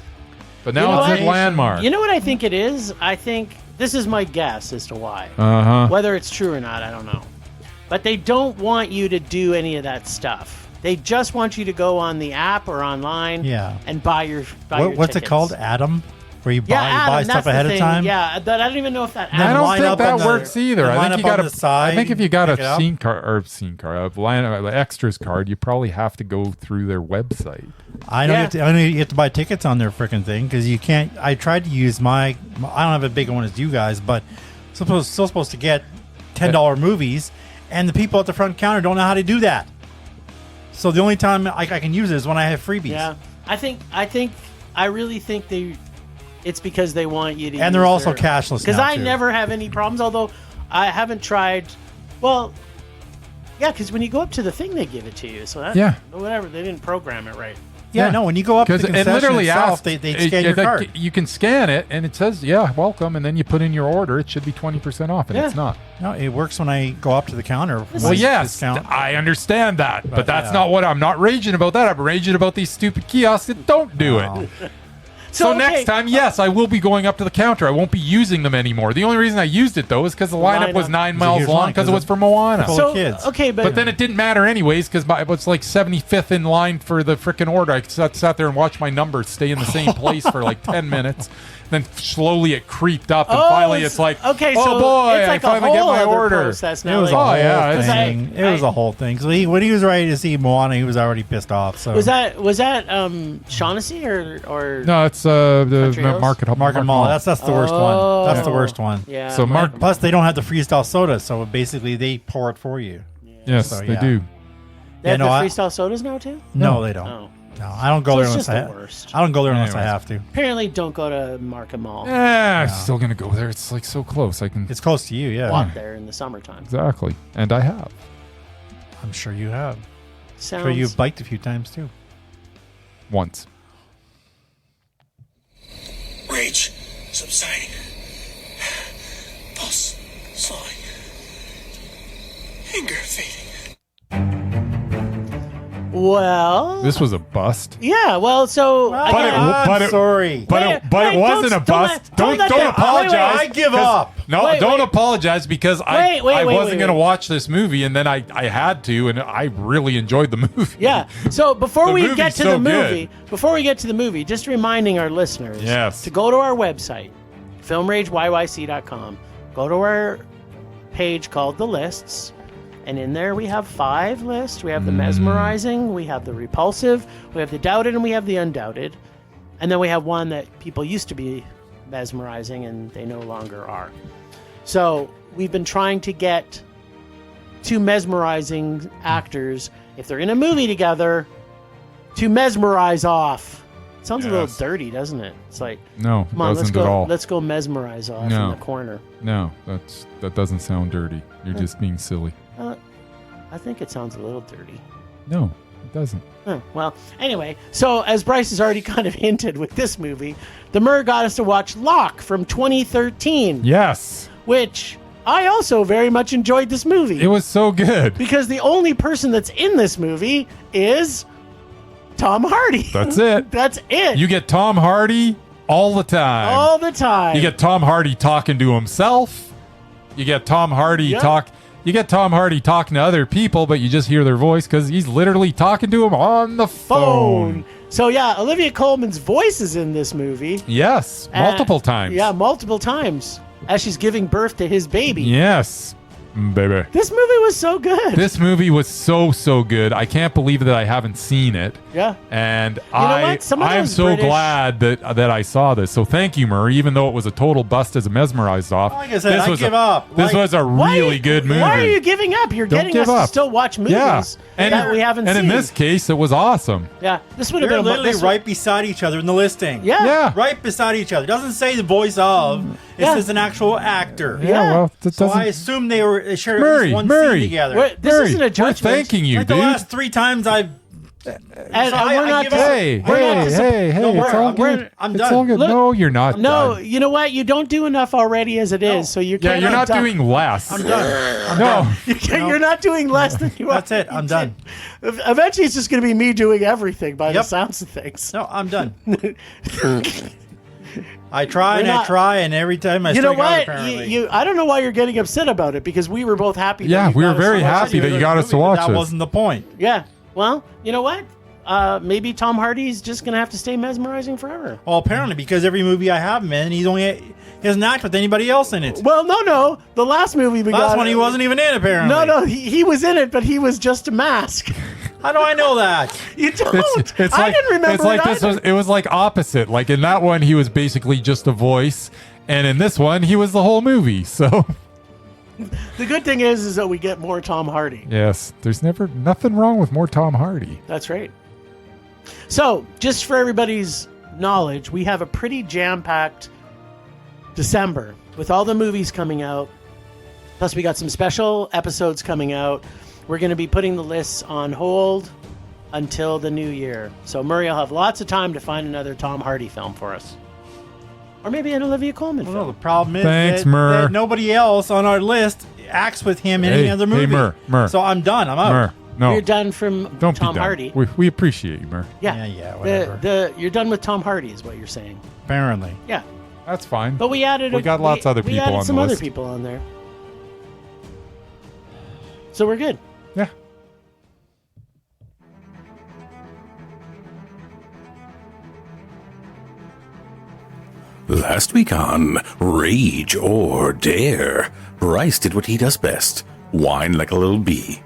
S1: But now it's a landmark.
S4: You know what I think it is? I think this is my guess as to why.
S1: Uh-huh.
S4: Whether it's true or not, I don't know. But they don't want you to do any of that stuff. They just want you to go on the app or online and buy your
S3: What's
S4: tickets.
S3: it called? Adam? Where you buy,
S4: Adam,
S3: stuff ahead of time?
S4: Yeah, I don't even know if that
S1: I don't think that works either. I think you got
S3: to.
S1: I think if you got a scene card, a extras card, you probably have to go through their website.
S3: I know you have to buy tickets on their freaking thing because you can't. I tried to use I don't have a big one as you guys, but still supposed to get $10 movies, and the people at the front counter don't know how to do that. So the only time I can use it is when I have freebies.
S4: Yeah, I really think it's because they want you to.
S3: And they're also cashless.
S4: Because I never have any problems, although I haven't tried. Well, yeah, because when you go up to the thing, they give it to you. So that, whatever, they didn't program it right.
S3: Yeah, no, when you go up to the concession
S1: literally
S3: itself, they scan your card.
S1: You can scan it, and it says, welcome, and then you put in your order. It should be 20% off, and it's not.
S3: No, it works when I go up to the counter.
S1: Well, yes, I understand that, but that's not what I'm not raging about that. I'm raging about these stupid kiosks that don't do it. So next time, yes, I will be going up to the counter. I won't be using them anymore. The only reason I used it, though, is because the lineup was 9 miles long because it was for Moana.
S3: Kids.
S4: Okay,
S1: but then it didn't matter anyways because I was like 75th in line for the freaking order. I sat there and watched my numbers stay in the same place for like 10 minutes. Then slowly it creeped up, and finally it's like,
S4: okay,
S1: oh
S4: so
S1: boy,
S4: it's like
S1: I finally get my order.
S3: It was a whole thing. It was a whole thing. So when he was ready to see Moana, he was already pissed off. So
S4: was that Shaughnessy or
S1: no? It's the Market Mall.
S3: That's the worst one. That's the worst one.
S4: Yeah.
S1: So
S3: plus they don't have the freestyle soda, so basically they pour it for you.
S1: Yes, they do.
S4: They have the freestyle sodas now too?
S3: No, they don't.
S4: Oh.
S3: No, I don't go there unless I don't go there unless I have to.
S4: Apparently, don't go to Market Mall.
S1: I'm still gonna go there. It's like so close.
S3: It's close to you, yeah.
S4: Walk there in the summertime.
S1: Exactly, and I have.
S3: I'm sure you have.
S4: Sounds.
S3: Sure, you've biked a few times too.
S1: Once.
S5: Rage subsiding. Pulse slowing. Anger fading.
S4: Well,
S1: this was a bust.
S4: Yeah, well, so
S3: sorry,
S1: but it wasn't a bust. Don't apologize.
S3: I give up.
S1: No, don't apologize because I wasn't going to watch this movie, and then I had to, and I really enjoyed the movie.
S4: Yeah. So before we get to the movie, just reminding our listeners, to go to our website, filmrageyyc.com. Go to our page called The Lists. And in there we have 5 lists. We have the mesmerizing, we have the repulsive, we have the doubted, and we have the undoubted. And then we have one that people used to be mesmerizing and they no longer are. So we've been trying to get 2 mesmerizing actors, if they're in a movie together, to mesmerize off. It sounds a little dirty, doesn't it? It's like,
S1: no,
S4: come on,
S1: doesn't at all.
S4: Let's go mesmerize off in the corner.
S1: No, that doesn't sound dirty. You're just being silly.
S4: I think it sounds a little dirty.
S1: No, it doesn't.
S4: Well, anyway, so as Bryce has already kind of hinted with this movie, the Mur got us to watch Locke from 2013.
S1: Yes.
S4: Which I also very much enjoyed this movie.
S1: It was so good.
S4: Because the only person that's in this movie is Tom Hardy.
S1: That's it.
S4: That's it.
S1: You get Tom Hardy all the time.
S4: All the time.
S1: You get Tom Hardy talking to himself. You get Tom Hardy You get Tom Hardy talking to other people, but you just hear their voice because he's literally talking to him on the phone.
S4: So yeah, Olivia Coleman's voice is in this movie.
S1: Yes, multiple times.
S4: Yeah, multiple times as she's giving birth to his baby.
S1: Yes, baby.
S4: This movie was so good.
S1: This movie was so good. I can't believe that I haven't seen it.
S4: Yeah.
S1: And
S4: what? Some of
S1: I am
S4: those
S1: so
S4: British-
S1: glad that I saw this. So thank you, Murray. Even though it was a total bust as a Mesmerized Off.
S3: Like I said, I give up.
S1: This was a really good movie.
S4: Why are you giving up? You're
S1: Don't
S4: getting
S1: give
S4: us to
S1: up.
S4: still watch movies that we haven't seen.
S1: And in this case, it was awesome.
S4: Yeah, this would have
S3: They're
S4: been
S3: literally
S4: this
S3: right beside each other in the listing.
S4: Yeah.
S1: Yeah.
S3: Right beside each other. It doesn't say the voice of. It
S4: Yeah.
S3: says an actual actor.
S1: Yeah, well, that
S3: So
S1: doesn't.
S3: I assume they were shared at
S1: Murray,
S3: least one
S1: Murray.
S3: scene together.
S4: This
S1: Murray,
S4: isn't a
S1: we're
S4: judgment.
S1: thanking you,
S3: Like
S1: dude.
S3: the last 3 times I've.
S4: And
S3: I
S4: we're not.
S3: give up.
S1: Hey,
S4: we're not
S1: hey,
S3: No,
S1: it's all
S3: we're-
S1: good.
S3: I'm
S1: It's
S3: done.
S1: all good.
S4: Look-
S1: No, you're not.
S4: No,
S1: done.
S4: you know what? You don't do enough already as it is, so you
S1: Yeah,
S4: can't.
S1: you're not doing less.
S3: I'm done.
S1: No.
S4: You're not doing less than you are.
S3: That's it. I'm done.
S4: Eventually, it's just going to be me doing everything by the
S3: Yep.
S4: sounds of things.
S3: No, I'm done. I try and
S4: We're
S3: I
S4: not-
S3: try, and every time I
S4: You know
S3: strike out,
S4: what?
S3: apparently.
S4: I don't know why you're getting upset about it because we were both happy.
S1: Yeah,
S4: that you
S1: we were
S4: got us
S1: very
S4: to watch
S1: happy
S4: it.
S1: that you got us to
S3: Movie, but
S1: watch
S3: That
S1: this.
S3: wasn't the point.
S4: Yeah. Well, you know what? Maybe Tom Hardy's just going to have to stay mesmerizing forever.
S3: Well, apparently, because every movie I have him in, he doesn't act with anybody else in it.
S4: Well, no. The last movie we
S3: Last
S4: got.
S3: one he wasn't even in, apparently.
S4: No, he was in it, but he was just a mask.
S3: How do I know that?
S4: You don't.
S1: It's
S4: I
S1: like,
S4: didn't remember
S1: it's like
S4: it
S1: this
S4: either.
S1: was. It was like opposite. Like in that one, he was basically just a voice, and in this one, he was the whole movie. So
S4: The good thing is that we get more Tom Hardy.
S1: yes, there's nothing wrong with more Tom Hardy.
S4: That's right. So, just for everybody's knowledge, we have a pretty jam-packed December with all the movies coming out. Plus, we got some special episodes coming out. We're going to be putting the lists on hold until the new year. So, Murray will have lots of time to find another Tom Hardy film for us. Or maybe an Olivia Coleman
S3: Well,
S4: film.
S3: the problem is
S1: Thanks,
S3: that,
S1: Mur.
S3: that nobody else on our list acts with him in any other movie.
S1: Hey, Mur.
S3: So I'm done. I'm out.
S1: Mur, no,
S4: You're done from
S1: don't
S4: Tom
S1: be done.
S4: Hardy.
S1: We appreciate you, Mur.
S3: Yeah, whatever.
S4: You're done with Tom Hardy is what you're saying.
S3: Apparently.
S4: Yeah.
S1: That's fine.
S4: But we added
S1: We got lots of other
S4: we
S1: people
S4: added
S1: on
S4: some
S1: the
S4: other
S1: list.
S4: people on there. So we're good.
S1: Yeah.
S5: Last week on Rage or Dare, Bryce did what he does best, whine like a little bee.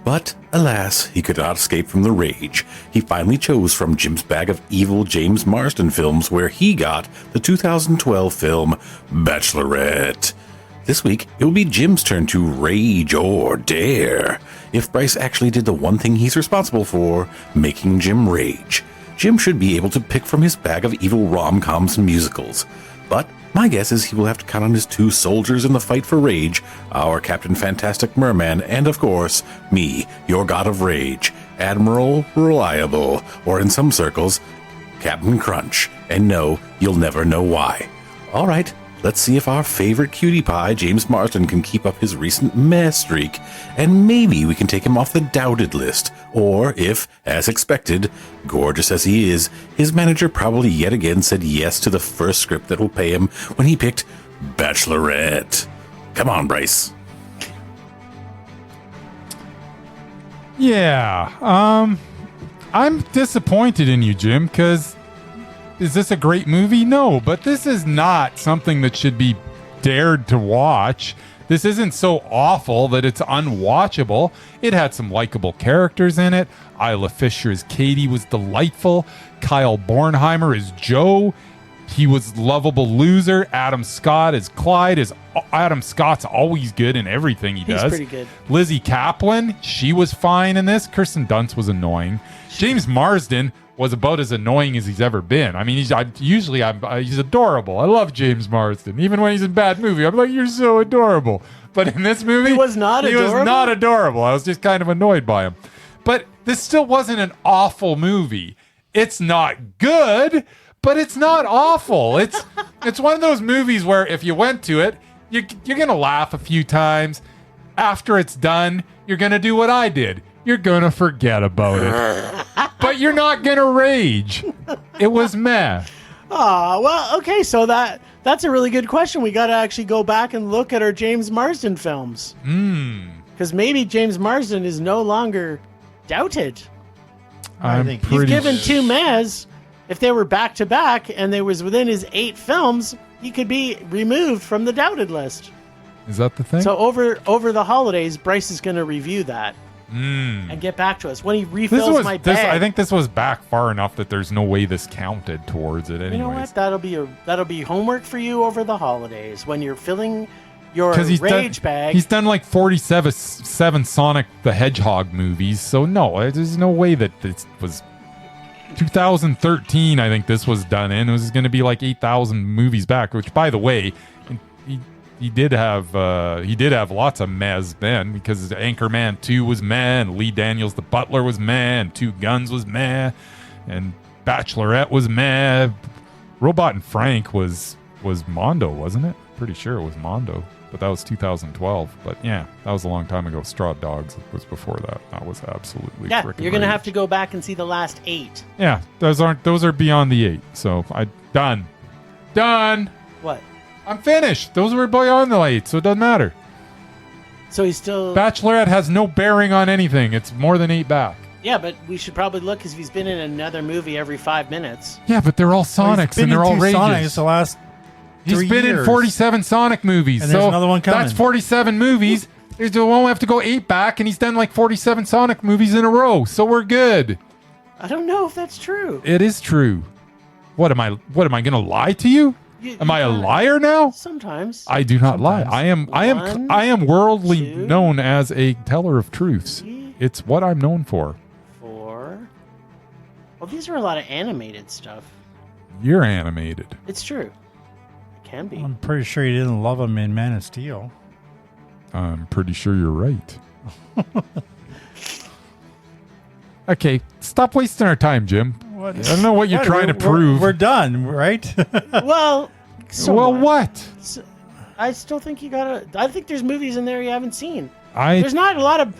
S5: But, alas, he could not escape from the rage. He finally chose from Jim's bag of evil James Marsden films where he got the 2012 film Bachelorette. This week, it will be Jim's turn to rage or dare. If Bryce actually did the one thing he's responsible for, making Jim rage, Jim should be able to pick from his bag of evil rom-coms and musicals. But my guess is he will have to count on his 2 soldiers in the fight for rage, our Captain Fantastic Merman, and of course, me, your god of rage, Admiral Reliable, or in some circles, Captain Crunch. And no, you'll never know why. All right, let's see if our favorite cutie pie, James Marsden, can keep up his recent mess streak, and maybe we can take him off the doubted list. Or if, as expected, gorgeous as he is, his manager probably yet again said yes to the first script that will pay him when he picked Bachelorette. Come on, Bryce.
S1: Yeah. I'm disappointed in you, Jim, because is this a great movie? No, but this is not something that should be dared to watch. This isn't so awful that it's unwatchable. It had some likable characters in it. Isla Fisher as Katie was delightful. Kyle Bornheimer as Joe. He was lovable loser. Adam Scott as Clyde. Adam Scott's always good in everything he does.
S4: He's pretty good.
S1: Lizzie Kaplan, she was fine in this. Kirsten Dunst was annoying. James Marsden was about as annoying as he's ever been. I mean, he's adorable. I love James Marsden. Even when he's in bad movie, I'm like, you're so adorable. But in this movie,
S4: He was not
S1: He
S4: adorable?
S1: was not adorable. I was just kind of annoyed by him. But this still wasn't an awful movie. It's not good, but it's not awful. It's one of those movies where if you went to it, you're gonna laugh a few times. After it's done, you're gonna do what I did. You're gonna forget about it. But you're not gonna rage. It was meh.
S4: Well, okay, so that's a really good question. We got to actually go back and look at our James Marsden films. Because maybe James Marsden is no longer doubted.
S1: I'm
S3: think
S4: He's
S1: pretty
S4: given 2 Mez. If they were back to back and they was within his 8 films, he could be removed from the doubted list.
S1: Is that the thing?
S4: So over the holidays, Bryce is going to review that and get back to us when he refills my bag.
S1: I think this was back far enough that there's no way this counted towards it. Anyways,
S4: You know what? That'll be homework for you over the holidays when you're filling your rage bag.
S1: He's done like 47 Sonic the Hedgehog movies, so no, there's no way that it was 2013. I think this was done in. It was going to be like 8,000 movies back. Which, by the way, he did have lots of mez then, because Anchorman 2 was meh, and Lee Daniels the Butler was meh, and Two Guns was meh, and Bachelorette was meh. Robot and Frank was Mondo, wasn't it? Pretty sure it was Mondo, but that was 2012. But yeah, that was a long time ago. Straw Dogs was before that. That was absolutely frickin'
S4: You're gonna
S1: rage.
S4: have to go back and see the last 8.
S1: Yeah, those are beyond the 8. So done.
S4: What?
S1: I'm finished. Those were beyond the 8, so it doesn't matter.
S4: So he's still.
S1: Bachelorette has no bearing on anything. It's more than 8 back.
S4: Yeah, but we should probably look because he's been in another movie every 5 minutes.
S1: Yeah, but they're all Sonics and they're all rages.
S3: Sonics the last
S1: He's
S3: 3
S1: been
S3: years.
S1: in 47 Sonic movies.
S3: And there's
S1: so
S3: another one coming.
S1: That's 47 movies. We won't have to go 8 back, and he's done like 47 Sonic movies in a row. So we're good.
S4: I don't know if that's true.
S1: It is true. What am I going to lie to you? Am I a liar now?
S4: Sometimes.
S1: I do not lie. I am worldly
S4: 2,
S1: known as a teller of truths.
S4: 3,
S1: It's what I'm known for.
S4: 4. Well, these are a lot of animated stuff.
S1: You're animated.
S4: It's true. It can be.
S3: I'm pretty sure you didn't love him in Man of Steel.
S1: I'm pretty sure you're right. Okay, stop wasting our time, Jim.
S3: What?
S1: I don't know what you're trying to prove.
S3: We're done, right?
S4: Well,
S1: Well, what?
S4: I still think you gotta. I think there's movies in there you haven't seen.
S1: I
S4: There's not a lot of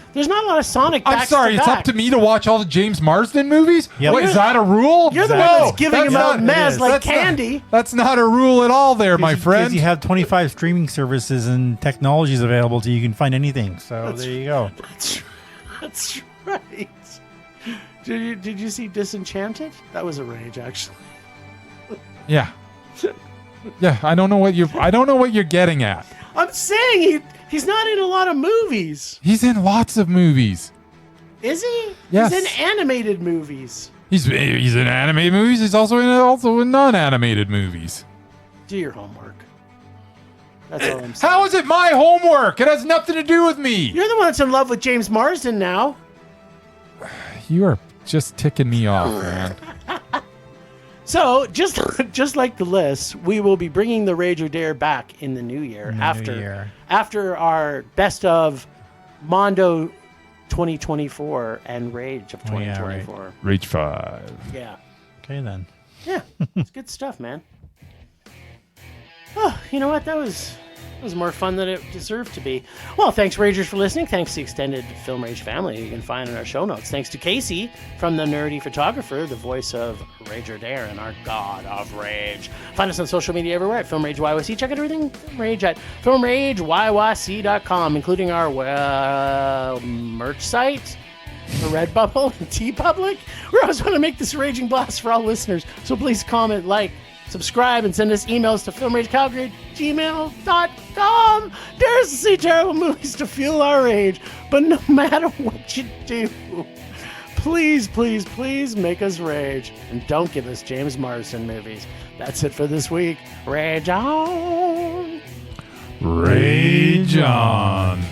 S4: Sonic.
S1: I'm sorry, it's up to me to watch all the James Marsden movies?
S3: Yep.
S1: What, is that a rule?
S4: You're the
S1: No,
S4: one that's giving
S1: that's
S4: him out
S1: not-
S4: mez like
S1: that's not-
S4: candy.
S1: That's not a rule at all there, my friend.
S3: Because you have 25 streaming services and technologies available to you. You can find anything. So there you go.
S4: That's right. Did you see Disenchanted? That was a rage, actually.
S1: Yeah. Yeah, I don't know what you're getting at.
S4: I'm saying he's not in a lot of movies.
S1: He's in lots of movies.
S4: Is he?
S1: Yes.
S4: He's in animated movies.
S1: He's in animated movies. He's also in non-animated movies.
S4: Do your homework. That's all I'm saying.
S1: How is it my homework? It has nothing to do with me.
S4: You're the one that's in love with James Marsden now.
S1: You are just ticking me off, man.
S4: So, just like the list, we will be bringing the Rage or Dare back in the new year after our best of Mondo 2024 and Rage of 2024.
S3: right.
S1: Rage 5.
S4: Yeah.
S3: Okay, then.
S4: Yeah. It's good stuff, man. Oh, you know what? That was more fun than it deserved to be. Well, thanks, Ragers, for listening. Thanks to the extended Film Rage family you can find in our show notes. Thanks to Casey from The Nerdy Photographer, the voice of Rage or Dare and our God of Rage. Find us on social media everywhere at Film Rage YYC. Check out everything Film Rage at filmrageyyc.com, including our merch site, the Redbubble, and TeePublic. We always want to make this a raging blast for all listeners, so please comment, like, subscribe, and send us emails to filmragecalgary@gmail.com. Dare us to see terrible movies to fuel our rage, but no matter what you do, please, please, please make us rage, and don't give us James Marsden movies. That's it for this week. Rage on!
S1: Rage on.